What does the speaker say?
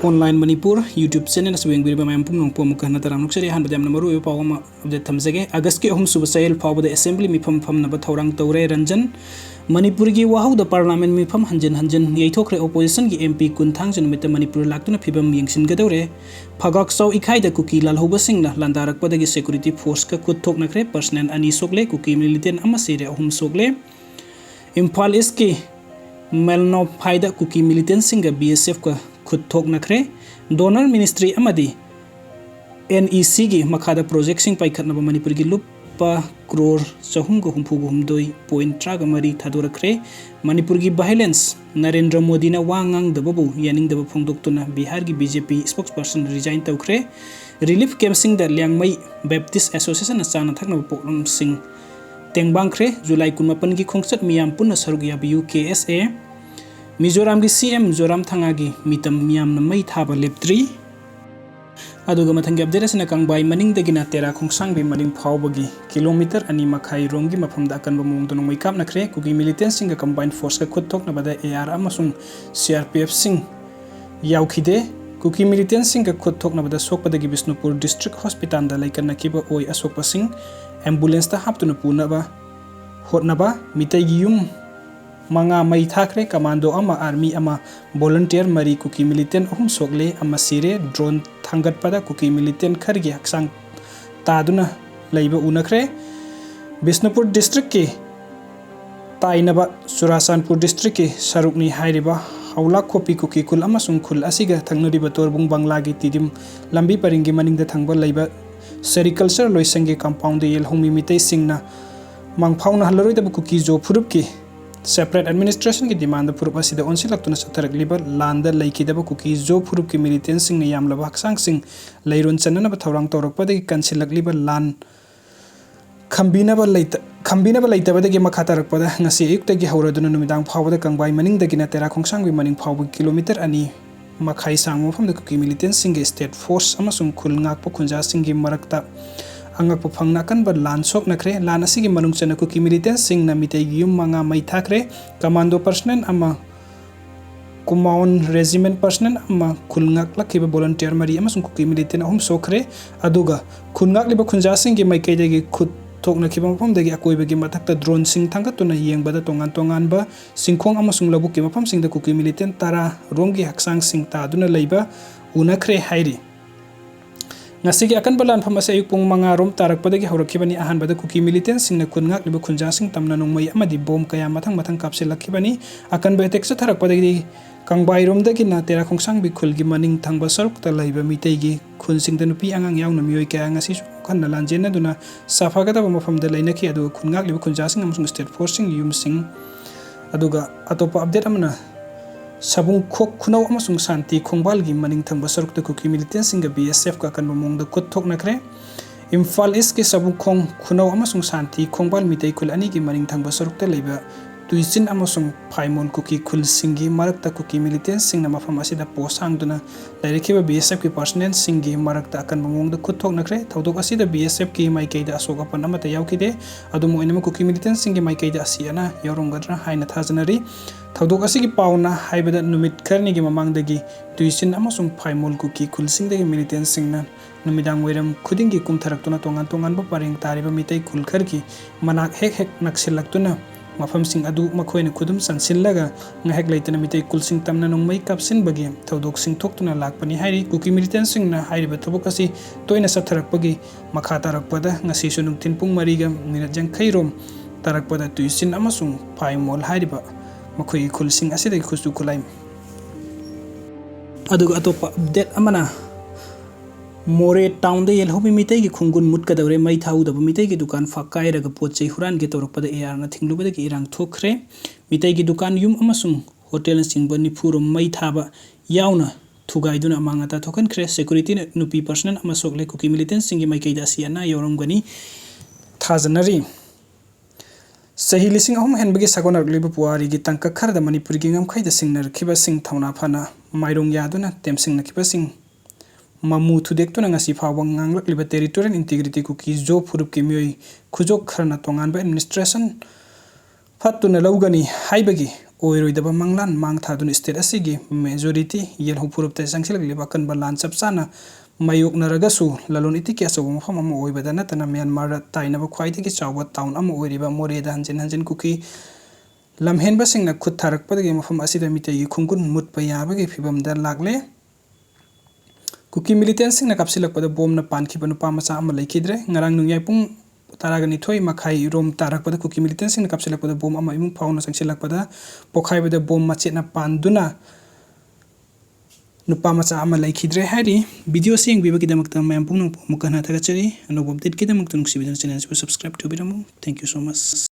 online Manipur YouTube channel swing biri bayam pum pom ka na taram nuksari han badam namaru yo pawama update thamjage August ke suba sail phawbada assembly mifam pham na ba thorang tawre ranjan Manipur gi wahau da parliament mifam hanjan yaithokre opposition gi MP kunthang jan mita Manipur laktuna phibam yengsin gadore phagak saw ikhai da kukiland hobasing na landarak padagi security force ka kuthok nakre personal ani sokle kuki militant ama sire ahum sokle Imphal East ki melno phaida kuki militant singa BSF ka खुद नखरे donor ministry NEC की मखादा project सिंग पाइखतनब मणिपुर की लुपा करोड़ 463.3 थादोरखरे मणिपुर की violence Narendra Modi ना वांगांग दबबु यानिंगदब फोंदोक्तुना बिहार की BJP spokesperson resign तौखरे relief camp सिंग the Liangmai Baptist association चाना थकनब पोलम सिंग तेंगबांखरे जुलाई 19 की खोंगचत मियाम पुन सरुग याबियु KSA मिजोराम की CM जोराम थांगागी मितम मियाम न मई थाबा लेप्ट्री अदुगा मथंग अपडेट असना कांगबाई मनिंग दगिना तेरा खोंगसांग बे मनिंग फावबगी किलोमीटर अनि मखाई रोंगी मफमदा अकनब मोंग दोनों मैकाप नखरे कुकी मिलिटेंट सिंग कंबाइंड फोर्स का खुद थोक नबदा AR अमसुंग CRPF सिंग याउखिदे कुकी मिलिटेंट सिंग का खुद थोक नबदा सोकपदगी बिष्णुपुर डिस्ट्रिक्ट हॉस्पिटल दा लाइकन नकिबा ओय असोकपा सिंग एम्बुलेंस ता हापतुन पुनबा होटनबा मितैगी yum Manga mai thakhre Commando ama army ama volunteer mari kuki militant ahum sokle ama sire drone thangat pada kuki militant khargi haksang taduna leiba unakre Bishnupur district ke tainaba Surasanpur district ke sarukni hairiba haula khopi kuki kul ama sungkhul asiga thangnuri bator bung bangla gi tidim lambi paringi maningda thangba leiba sericulture loisange compound yel homi mitai singna mangphauna haloroi da kuki jo phurup ke separate administration की demand फुरुप असिदा ओनसिलक्तुना सथरगलिबा लांदा लैखिदबा cookie जो फुरुप की militant सिंग ने यामलबा हक्सांग सिंग लैरोन चननबा थौरांग तौरकपदगी कंसिलकलिबा लान खंबीनबा लैतबदगी मखातारकपदा ngasi ayuktagi hauraduna numidang phawbada kangbai maningdagina tera khongsangbi maning phawbu kilometer ani makhai sang mafamda kuki militant सिंग state force amasung khulngakpa khunja सिंगी मरकता अंगक फंगना कनब लान सोक नखरे लान असिगी मनुंग चना cookie militant सिंग ना मितेगी yum मंगा मै थाखरे कमांडो पर्सनल अमा कुमाउन रेजिमेंट पर्सनल अमा खुलंगक लखिबा volunteer मरी अमसुंग cookie militant अहुम सोखरे अदुगा खुनगक लिबा खुंजा सिंगी मै कैदेगी खुद थोकनखिबा मफमदगी अकोइबगी मथक्ता ड्रोन सिंग थांगतुना येंगबदा तोंगान तोंगानबा सिंखोंग अमसुंग लबुकी मफम सिंगदा कुकी मिलिटेंट तारा रोंगी हक्सांग सिंग तादुना लैबा उनखरे हाइरी ngasigi akan balan phamase ayuk pung manga rom tarak padagi haurakibani ahan bada kuki militant singna khungak liba khunja sing tamna nongmai amadi bom kaya mathang kapse lakhibani akan ba tek sa tharak padagi kangbai rom dagi na tera khongsang bi khulgi maning thangba saruk ta laiba miteigi khun sing da nupi angang yauna mioi kaya ngasi khan na lanjena duna safa ga da mafam da laina ki adu khungak liba khunja sing amsung state force sing yum sing aduga atopa update amna sabung khok khunau amasung santi khongbal gi maning thangba saruk ta kuki militant singa BSF ka kan mong da khut thok nakre Imphal East ke sabung khong khunau amasung santi khongbal mitei khul ani gi maning thangba saruk ta leiba tuisin amasung phaimon kuki khul singi marak ta kuki militant singna mafam asida posang duna lairekhiba BSF ki personnel singi marak ta kan mong da khut thok nakre thodok asida BSF ki mai keida asoka panama ta yaukide adumo enema kuki militant singi mai keida asiana yoronggadra haina thajanari Thaudok asigi pauna haibada numit kharni gi mamangdagi tuisin amasung phaimol kuki khulsingdagi militant singna numidang weram khudingi kumtharaktuna tongan ba paring tariba mitai khulkhar ki manak hek naksilaktuna mafam sing adu makhoina khudum sansillaga ngahek leitana mitai kulsing tamna nongmai kapsin bagi thaudok sing thoktuna lakpani hairi kuki militant singna hairiba thobok asi toina satharakpagi makha tarakpada ngasi sunung tinpung mariga minat jangkhairom tarakpada tuisin amasung phaimol hairiba मखोई खुलसिंग असिदगी खुसु खुलाइम अदुग अतोपा update अमना Moreh town दे येलहोबी मितेगी खुंगुन मुटकदवरे मै थाउदब मितेगी दुकान फाकाइरग पोचै हुरान गे तौरकपद AR ना थिंगलुबदगी इरांग थोखरे मितेगी दुकान युम अमसुंग होटल सिंग बनिपुर मै थाबा याउना थुगाइदुना मांगाता थोखनखरे सिक्युरिटी नुपी पर्सनल अमसोकले कुकी मिलिटेंट सिंगी मै कैदासियाना योरमगनी थाजनरी सही लिसिंग अहम हेनबगी सगोनरगलिबा पुआरी गी तंका खरदा मणिपुर गी ngamkhaida singnar khiba sing thawna phana mairong yaduna temsing na khiba sing mamu thudek tuna ngasi phawang nganglakliba territorial integrity ku ki jo phurup ki mioi khujok kharna tongan ba administration fatuna lawgani haibagi ओइरोइदबा मंगलान मांग थादुन state असिगी majority L हुपुरुपते संगसिलगलिबा कनबा लान चपचाना मायोकनरगसु ललोन इतिकी अचौबा मफम अमा ओइबदा नतना Myanmar ताइनबा ख्वाइदगी चावबा town अमा ओइरिबा मोरेदा हंजिन हंजिन cookie लमहेनबसिंगना खुद थारकपदगी मफम असिदा मितेगी खुंगुन मुतपा याबगी फिबमदा लागले cookie मिलिटेंट्ससिंगना कापसिलकपदा बोमना पानखिबा नुपा मचा अमा लैखिद्रे ngarang nungyai pung Taragani makai rom tarak pada kuki militants in kapsilak pada bom ama imung fauna sangsilak pada pokai pada bom macet na panduna nupa maca ama laikhidre hari video sing biba kidamak tam mayam pung mukana thagachari anobom tit kidamak tunuk sibidang channel subscribe to bidamu. Thank you so much.